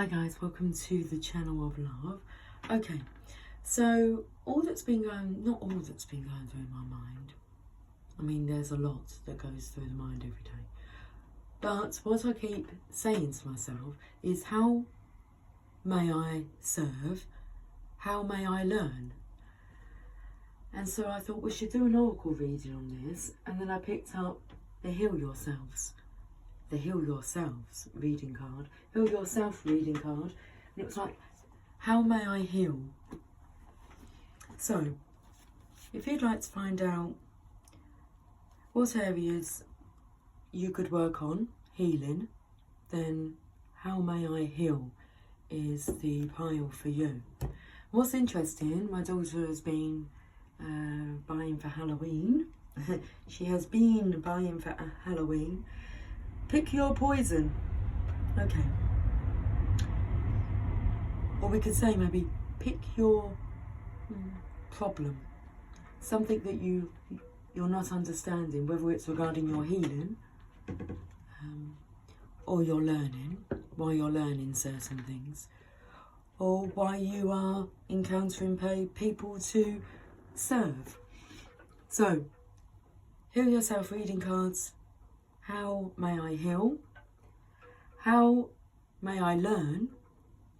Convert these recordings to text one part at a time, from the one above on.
Hi guys, welcome to the channel of love. Okay, so not all that's been going through my mind. I mean, there's a lot that goes through the mind every day. But what I keep saying to myself is, how may I serve? How may I learn? And so I thought we should do an oracle reading on this, and then I picked up the Heal Yourselves reading card, Heal Yourself reading card, and it was like, how may I heal? So, if you'd like to find out what areas you could work on healing, then how may I heal is the pile for you. What's interesting, my daughter has been buying for Halloween. She has been buying for Halloween. Pick your poison. Okay. Or we could say maybe pick your problem. Something that you're not understanding, whether it's regarding your healing or your learning, why you're learning certain things, or why you are encountering people to serve. So, Heal Yourself reading cards. How may I heal? How may I learn?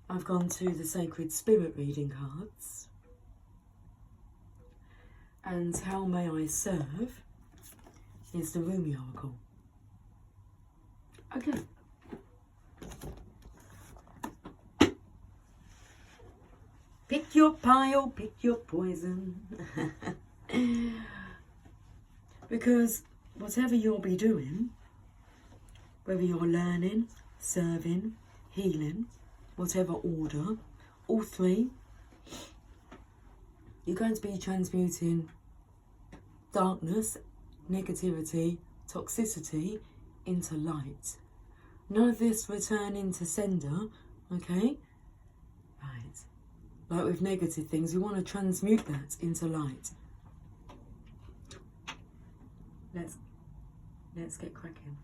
I've gone to the Sacred Spirit reading cards. And how may I serve is the Rumi Oracle. Okay. Pick your pile, pick your poison. Because whatever you'll be doing, whether you're learning, serving, healing, whatever order, all three, you're going to be transmuting darkness, negativity, toxicity into light. None of this returning to sender, okay? Right. Like with negative things, we want to transmute that into light. Let's get cracking.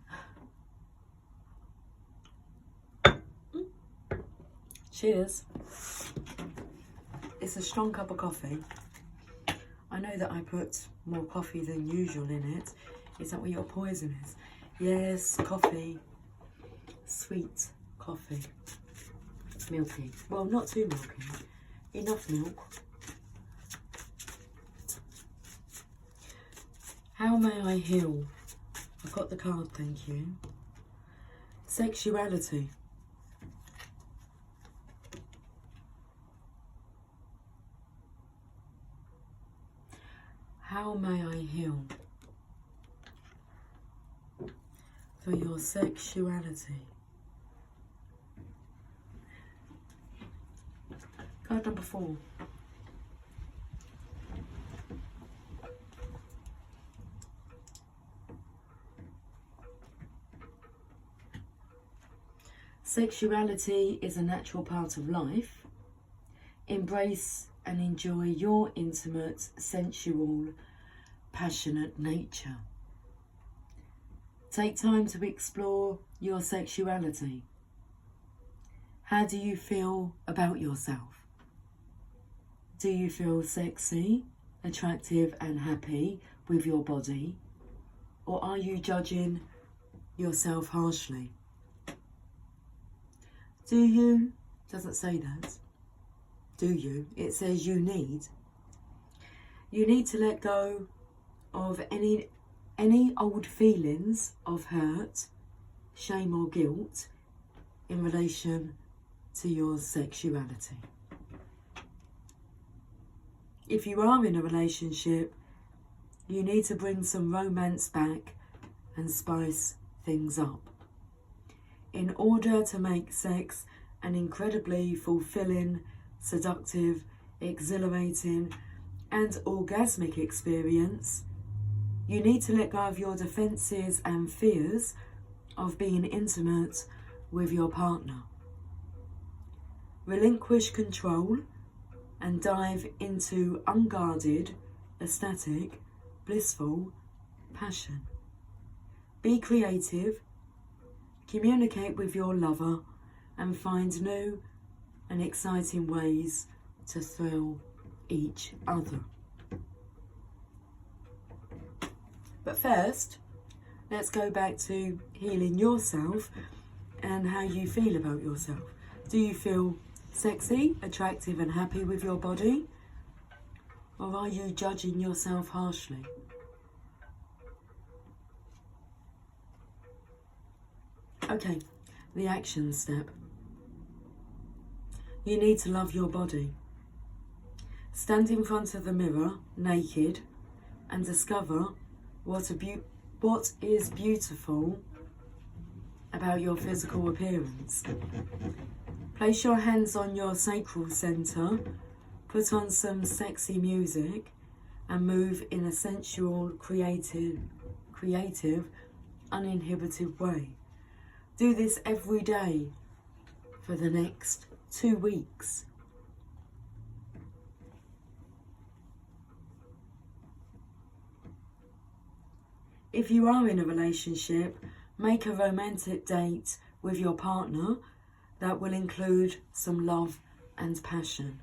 Cheers. It's a strong cup of coffee. I know that I put more coffee than usual in it. Is that what your poison is? Yes, coffee. Sweet coffee. Milky. Well, not too milky. Enough milk. How may I heal? I've got the card, thank you. Sexuality. How may I heal for your sexuality? Card number 4. Sexuality is a natural part of life. Embrace and enjoy your intimate, sensual, passionate nature. Take time to explore your sexuality. How do you feel about yourself? Do you feel sexy, attractive and happy with your body? Or are you judging yourself harshly? Do you? Doesn't say that. Do you? It says you need. You need to let go of any old feelings of hurt, shame or guilt in relation to your sexuality. If you are in a relationship, you need to bring some romance back and spice things up, in order to make sex an incredibly fulfilling, seductive, exhilarating and orgasmic experience. You need to let go of your defences and fears of being intimate with your partner. Relinquish control and dive into unguarded, ecstatic, blissful passion. Be creative. Communicate with your lover and find new and exciting ways to thrill each other. But first, let's go back to healing yourself and how you feel about yourself. Do you feel sexy, attractive and happy with your body? Or are you judging yourself harshly? Okay, the action step. You need to love your body. Stand in front of the mirror, naked, and discover what is beautiful about your physical appearance. Place your hands on your sacral center, put on some sexy music, and move in a sensual, creative, uninhibited way. Do this every day for the next 2 weeks. If you are in a relationship, make a romantic date with your partner that will include some love and passion.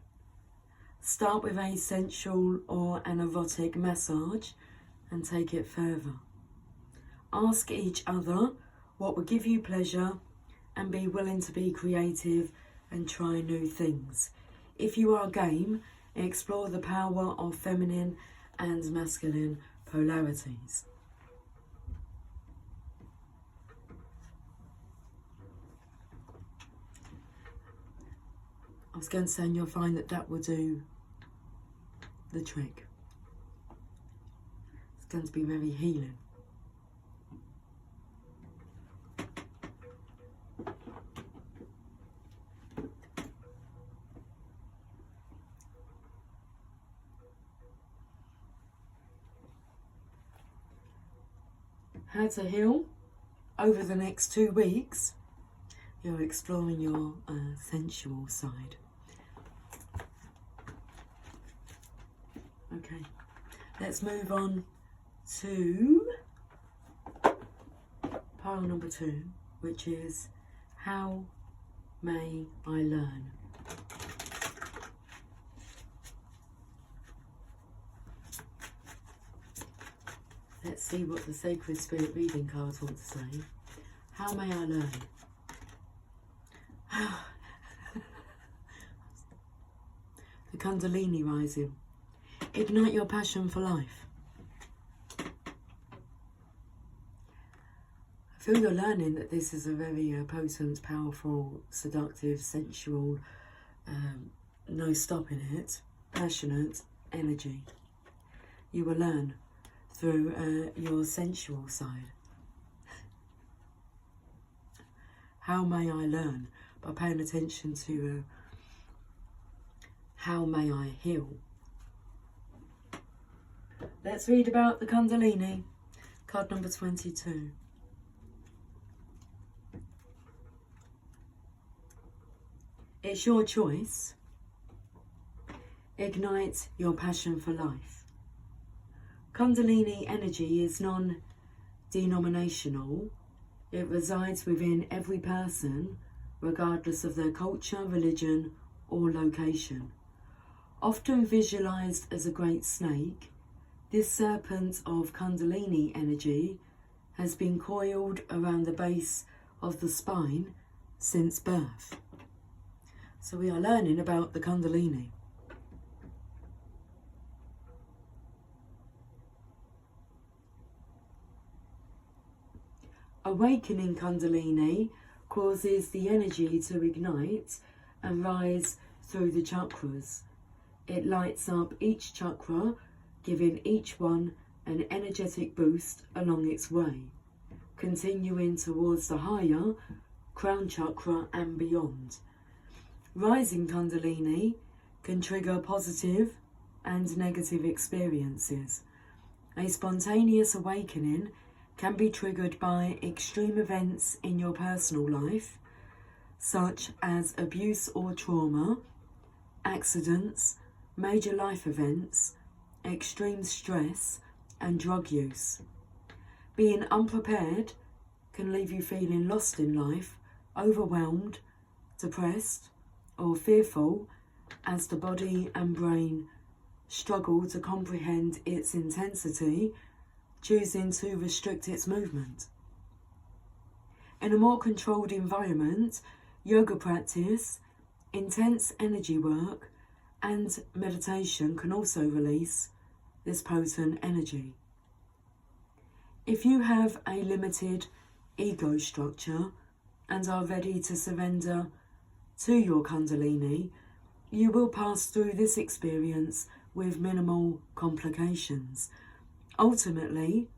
Start with a sensual or an erotic massage and take it further. Ask each other what would give you pleasure and be willing to be creative and try new things. If you are game, explore the power of feminine and masculine polarities. I was going to say, and you'll find that will do the trick. It's going to be very healing. How to heal? Over the next 2 weeks, you're exploring your sensual side. Okay, let's move on to pile number 2, which is how may I learn? Let's see what the Sacred Spirit reading cards want to say. How may I learn? The Kundalini rising. Ignite your passion for life. I feel you're learning that this is a very potent, powerful, seductive, sensual, no stopping it, passionate energy. You will learn through your sensual side. How may I learn? By paying attention to how may I heal? Let's read about the Kundalini. Card number 22. It's your choice. Ignite your passion for life. Kundalini energy is non-denominational. It resides within every person, regardless of their culture, religion, or location. Often visualized as a great snake, this serpent of Kundalini energy has been coiled around the base of the spine since birth. So we are learning about the Kundalini. Awakening Kundalini causes the energy to ignite and rise through the chakras. It lights up each chakra, giving each one an energetic boost along its way, continuing towards the higher crown chakra and beyond. Rising Kundalini can trigger positive and negative experiences. A spontaneous awakening can be triggered by extreme events in your personal life, such as abuse or trauma, accidents, major life events, extreme stress, and drug use. Being unprepared can leave you feeling lost in life, overwhelmed, depressed or fearful as the body and brain struggle to comprehend its intensity, choosing to restrict its movement. In a more controlled environment, yoga practice, intense energy work, and meditation can also release this potent energy. If you have a limited ego structure and are ready to surrender to your Kundalini, you will pass through this experience with minimal complications. Ultimately,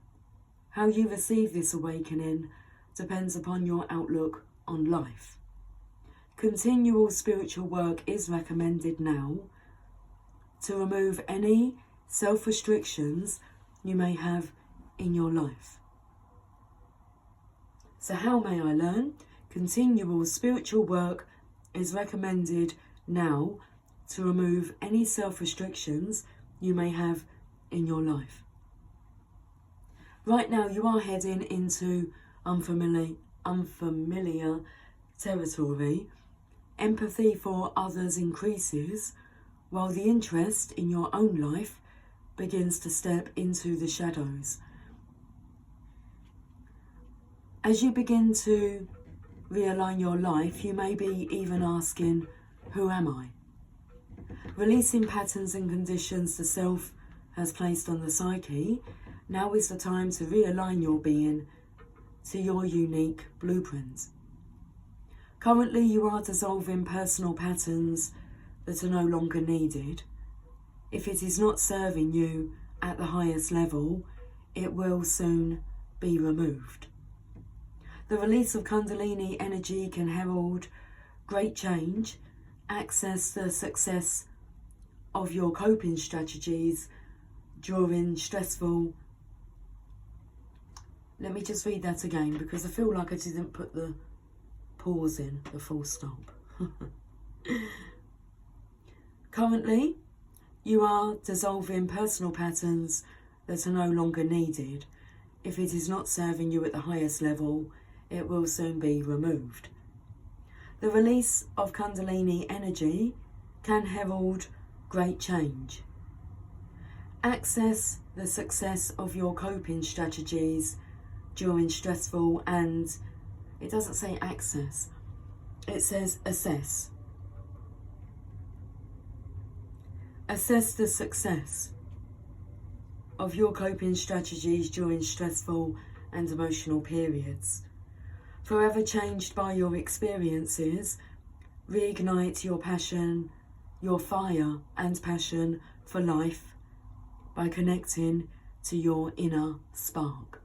how you receive this awakening depends upon your outlook on life. Continual spiritual work is recommended now to remove any self-restrictions you may have in your life. So how may I learn? Continual spiritual work is recommended now to remove any self-restrictions you may have in your life. Right now you are heading into unfamiliar territory. Empathy for others increases, while the interest in your own life begins to step into the shadows. As you begin to realign your life, you may be even asking, who am I? Releasing patterns and conditions the self has placed on the psyche, now is the time to realign your being to your unique blueprint. Currently, you are dissolving personal patterns that are no longer needed. If it is not serving you at the highest level, it will soon be removed. The release of Kundalini energy can herald great change, access the success of your coping strategies during stressful... Let me just read that again because I feel like I didn't put the pause in, the full stop. Currently, you are dissolving personal patterns that are no longer needed. If it is not serving you at the highest level, it will soon be removed. The release of Kundalini energy can herald great change. Access the success of your coping strategies during stressful and... It doesn't say access, it says assess. Assess the success of your coping strategies during stressful and emotional periods. Forever changed by your experiences, reignite your passion, your fire and passion for life by connecting to your inner spark.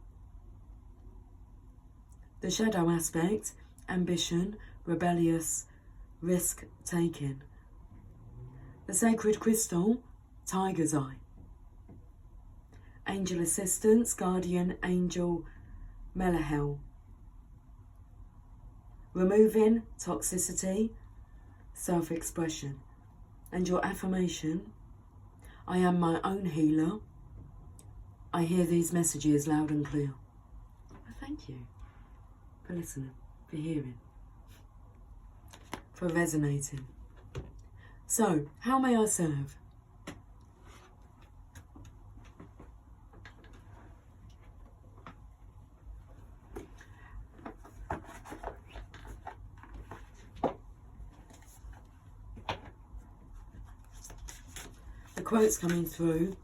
The shadow aspect, ambition, rebellious, risk-taking. The sacred crystal, tiger's eye. Angel assistance, guardian angel, Melahel. Removing toxicity, self-expression. And your affirmation, I am my own healer. I hear these messages loud and clear. Well, thank you for listening, for hearing, for resonating. So, how may I serve? The quote's coming through.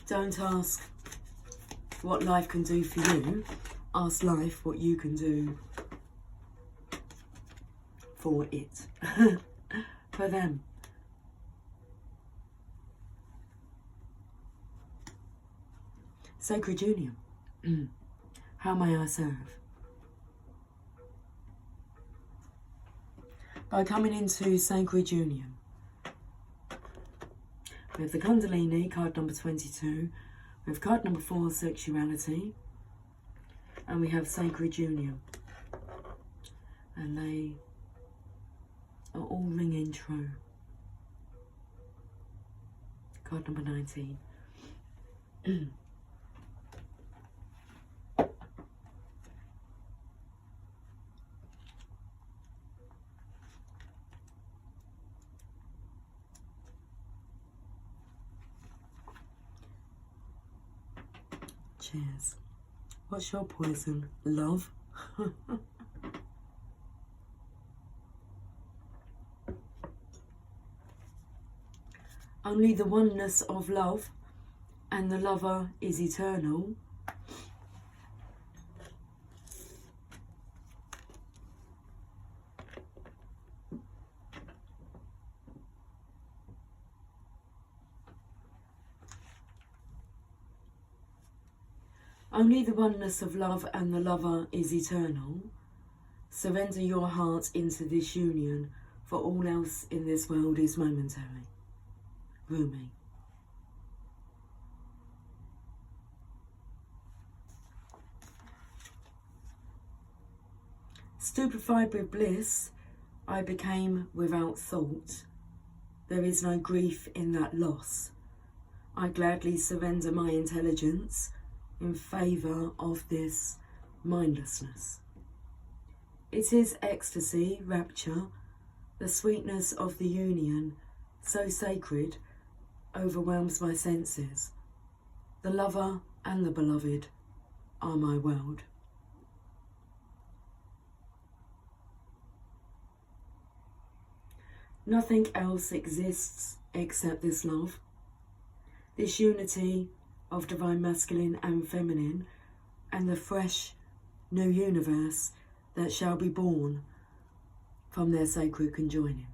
Don't ask what life can do for you. Ask life what you can do for it. For them. Sacred Union. How may I serve? By coming into Sacred Union. We have the Kundalini, card number 22. We have card number 4, Sexuality. And we have Sacred Union. And they are all ringing true. Card number 19. Cheers. What's your poison? Love? Only the oneness of love and the lover is eternal. Only the oneness of love and the lover is eternal. Surrender your heart into this union, for all else in this world is momentary. Rumi. Stupefied with bliss, I became without thought. There is no grief in that loss. I gladly surrender my intelligence in favour of this mindlessness. It is ecstasy, rapture, the sweetness of the union, so sacred, overwhelms my senses. The lover and the beloved are my world. Nothing else exists except this love, this unity of divine masculine and feminine, and the fresh new universe that shall be born from their sacred conjoining.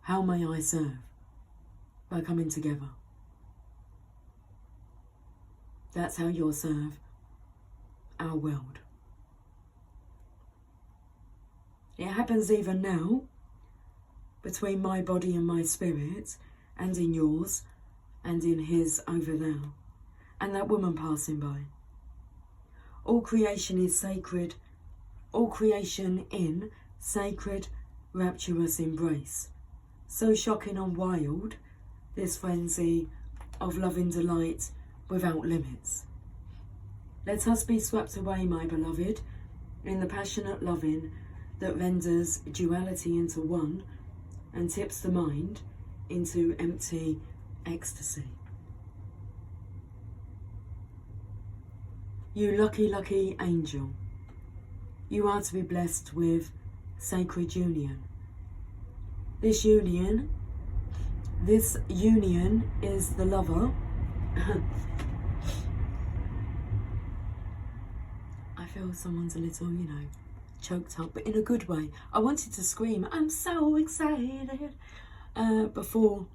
How may I serve? By coming together. That's how you'll serve our world. It happens even now, between my body and my spirit, and in yours, and in his over there, and that woman passing by. All creation is sacred, all creation in sacred, rapturous embrace. So shocking and wild, this frenzy of loving delight without limits. Let us be swept away, my beloved, in the passionate loving that renders duality into one and tips the mind into empty ecstasy. You lucky, lucky angel, you are to be blessed with sacred union. This union is the lover. I feel someone's a little, choked up, but in a good way. I wanted to scream, I'm so excited, before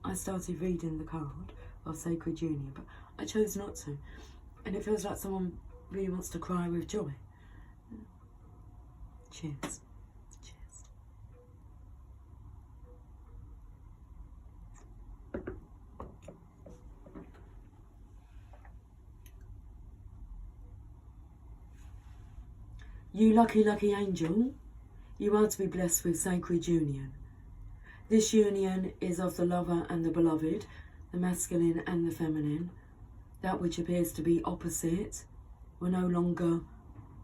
I started reading the card of Sacred Union, but I chose not to. And it feels like someone really wants to cry with joy. Cheers. Cheers. You lucky, lucky angel, you are to be blessed with sacred union. This union is of the lover and the beloved, the masculine and the feminine. That which appears to be opposite will no longer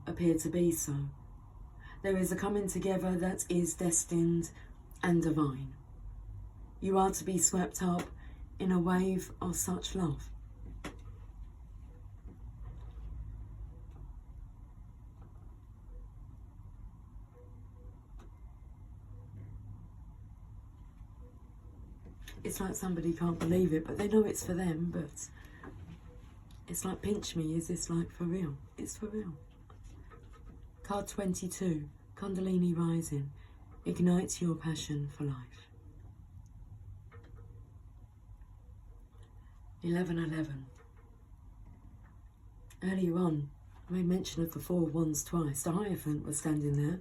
appear to be so. There is a coming together that is destined and divine. You are to be swept up in a wave of such love. It's like somebody can't believe it, but they know it's for them, but it's like, pinch me, is this like for real? It's for real. Card 22, Kundalini Rising, ignites your passion for life. 11:11. Earlier on, I made mention of the 4 wands twice. The Hierophant was standing there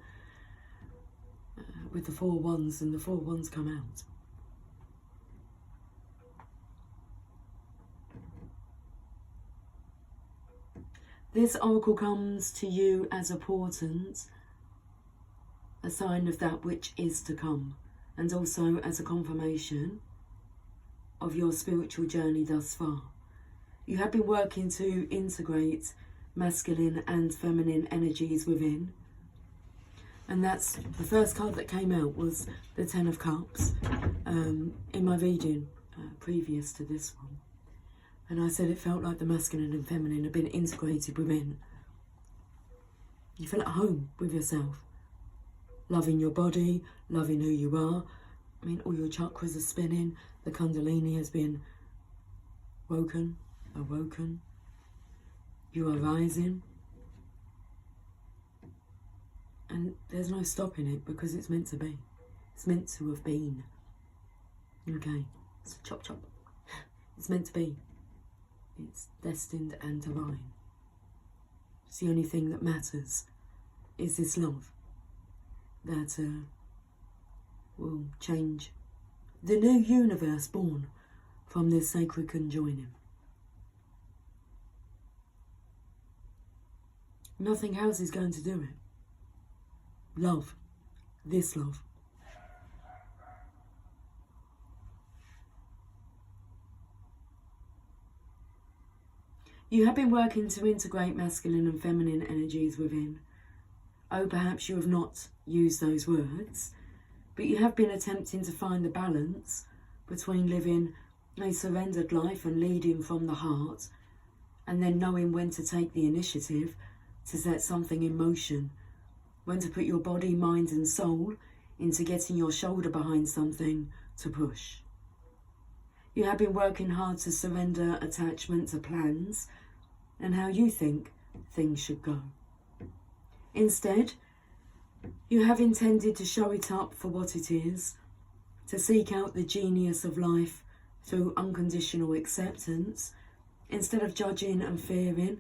with the 4 wands, and the 4 wands come out. This oracle comes to you as a portent, a sign of that which is to come, and also as a confirmation of your spiritual journey thus far. You have been working to integrate masculine and feminine energies within, and that's the first card that came out was the 10 of Cups in my reading previous to this one. And I said it felt like the masculine and feminine had been integrated within. You feel at home with yourself. Loving your body, loving who you are. I mean, all your chakras are spinning. The Kundalini has been awoken. You are rising. And there's no stopping it because it's meant to be. It's meant to have been. Okay, so chop chop. It's meant to be. It's destined and divine. It's the only thing that matters is this love that will change the new universe born from this sacred conjoining. Nothing else is going to do it. Love. This love. You have been working to integrate masculine and feminine energies within. Oh, perhaps you have not used those words, but you have been attempting to find the balance between living a surrendered life and leading from the heart, and then knowing when to take the initiative to set something in motion, when to put your body, mind and soul into getting your shoulder behind something to push. You have been working hard to surrender attachment to plans and how you think things should go. Instead, you have intended to show it up for what it is, to seek out the genius of life through unconditional acceptance, instead of judging and fearing,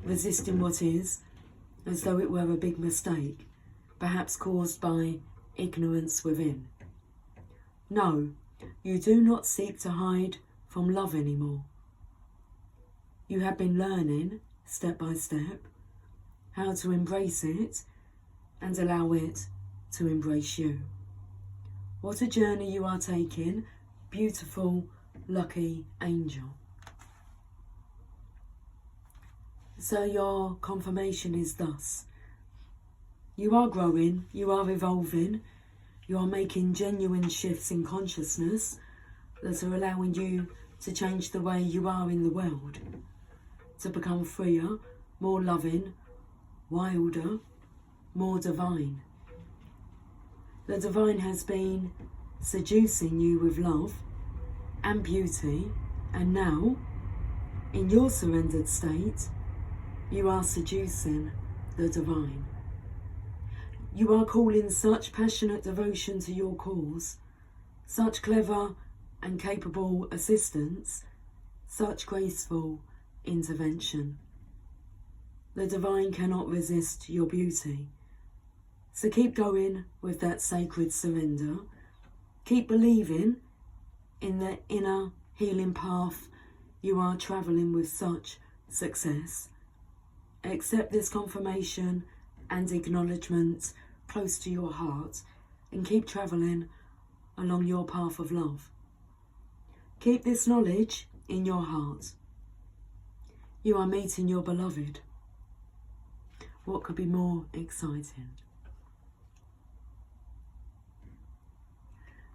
resisting what is, as though it were a big mistake, perhaps caused by ignorance within. No, you do not seek to hide from love anymore. You have been learning, step by step, how to embrace it and allow it to embrace you. What a journey you are taking, beautiful, lucky angel. So your confirmation is thus. You are growing, you are evolving, you are making genuine shifts in consciousness that are allowing you to change the way you are in the world, to become freer, more loving, wilder, more divine. The divine has been seducing you with love and beauty, and now, in your surrendered state, you are seducing the divine. You are calling such passionate devotion to your cause, such clever and capable assistance, such graceful intervention. The divine cannot resist your beauty. So keep going with that sacred surrender. Keep believing in the inner healing path you are travelling with such success. Accept this confirmation and acknowledgement close to your heart and keep travelling along your path of love. Keep this knowledge in your heart. You are meeting your beloved. What could be more exciting?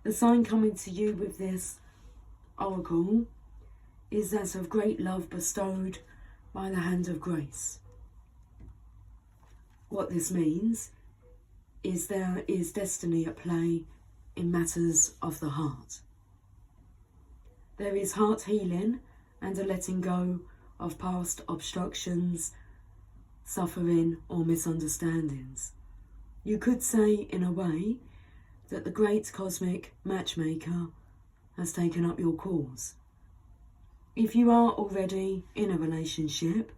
The sign coming to you with this oracle is that of great love bestowed by the hand of grace. What this means is there is destiny at play in matters of the heart. There is heart healing and a letting go of past obstructions, suffering or misunderstandings. You could say, in a way, that the great cosmic matchmaker has taken up your cause. If you are already in a relationship,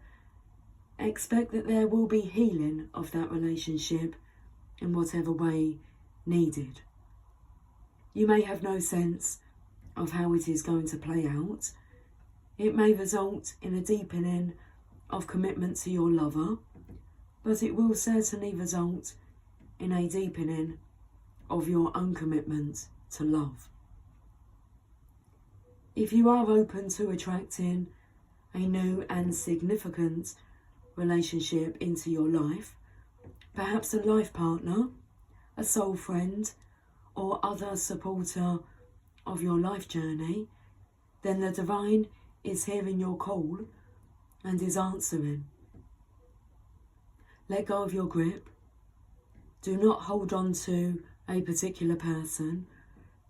expect that there will be healing of that relationship in whatever way needed. You may have no sense of how it is going to play out. It may result in a deepening of commitment to your lover, but it will certainly result in a deepening of your own commitment to love. If you are open to attracting a new and significant relationship into your life, perhaps a life partner, a soul friend, or other supporter of your life journey, then the divine is hearing your call and is answering. Let go of your grip. Do not hold on to a particular person,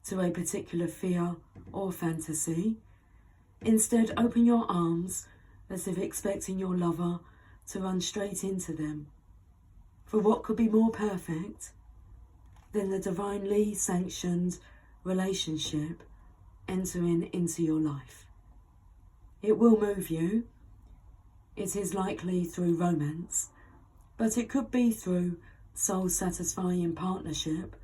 to a particular fear or fantasy. Instead, open your arms as if expecting your lover to run straight into them. For what could be more perfect than the divinely sanctioned relationship entering into your life? It will move you. It is likely through romance, but it could be through soul-satisfying partnership,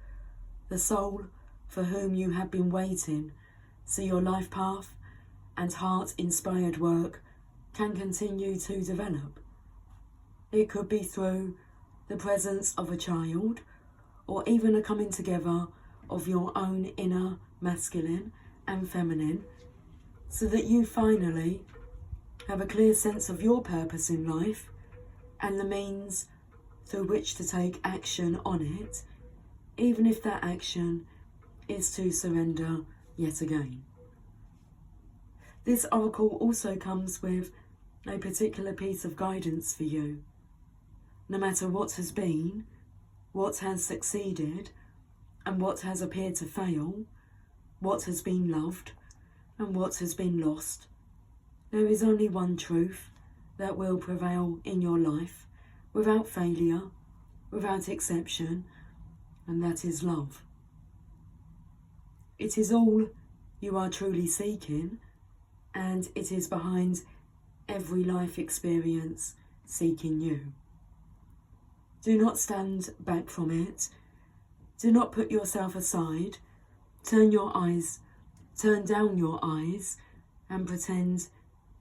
the soul for whom you have been waiting, so your life path and heart-inspired work can continue to develop. It could be through the presence of a child, or even a coming together of your own inner masculine and feminine, so that you finally have a clear sense of your purpose in life and the means through which to take action on it, even if that action is to surrender yet again. This oracle also comes with a particular piece of guidance for you. No matter what has been, what has succeeded, and what has appeared to fail, what has been loved, and what has been lost, there is only one truth that will prevail in your life, without failure, without exception, and that is love. It is all you are truly seeking, and it is behind every life experience seeking you. Do not stand back from it. Do not put yourself aside. Turn down your eyes, and pretend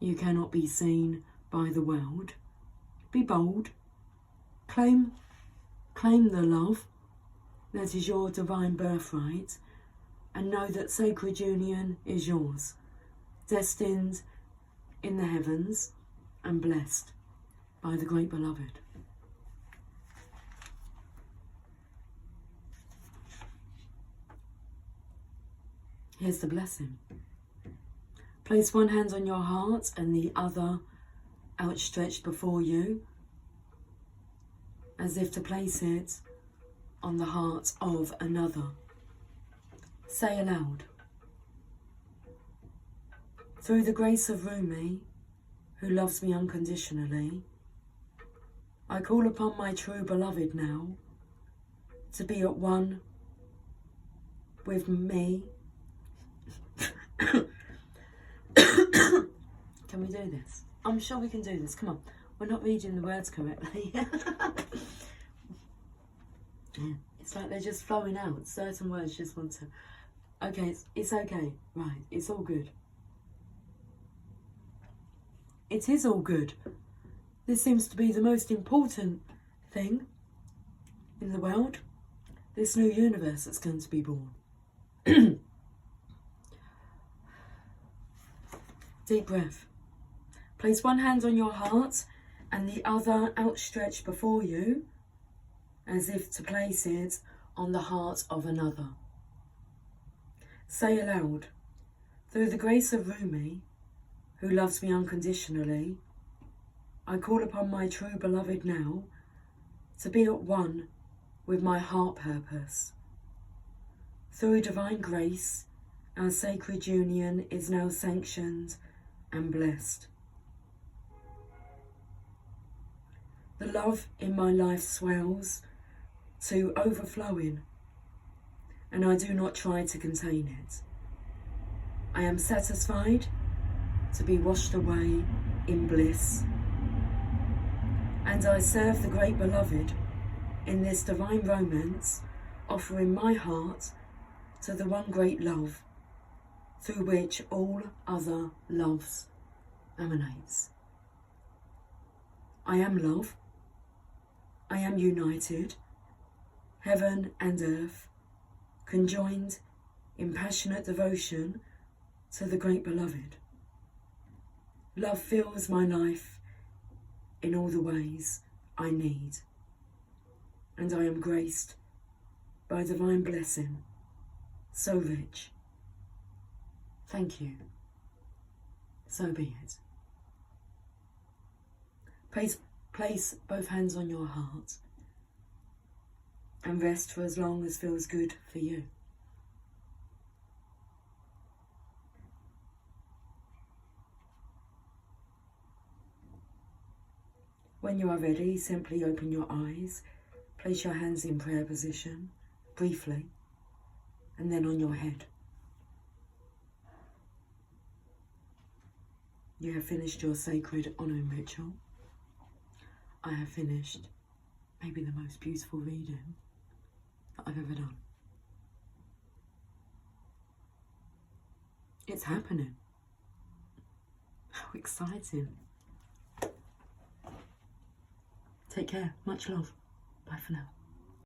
you cannot be seen by the world. Be bold. Claim the love that is your divine birthright, and know that sacred union is yours, destined in the heavens and blessed by the great beloved. Here's the blessing. Place one hand on your heart and the other outstretched before you, as if to place it on the heart of another. Say aloud, through the grace of Rumi, who loves me unconditionally, I call upon my true beloved now to be at one with me. Can we do this? I'm sure we can do this. Come on. We're not reading the words correctly. It's like they're just flowing out. Certain words just want to... Okay, it's okay. Right, it's all good. It is all good. This seems to be the most important thing in the world. This new universe that's going to be born. Deep breath. Place one hand on your heart and the other outstretched before you, as if to place it on the heart of another. Say aloud, through the grace of Rumi, who loves me unconditionally, I call upon my true beloved now to be at one with my heart purpose. Through divine grace, our sacred union is now sanctioned and blessed. The love in my life swells to overflowing, and I do not try to contain it. I am satisfied to be washed away in bliss, and I serve the great beloved in this divine romance, offering my heart to the one great love through which all other loves emanates. I am love. I am united, heaven and earth, conjoined in passionate devotion to the great beloved. Love fills my life in all the ways I need, and I am graced by divine blessing, so rich. Thank you. so be it. Place both hands on your heart and rest for as long as feels good for you. When you are ready, simply open your eyes, place your hands in prayer position, briefly, and then on your head. You have finished your sacred honouring ritual. I have finished maybe the most beautiful reading that I've ever done. It's happening. How exciting. Take care. Much love. Bye for now.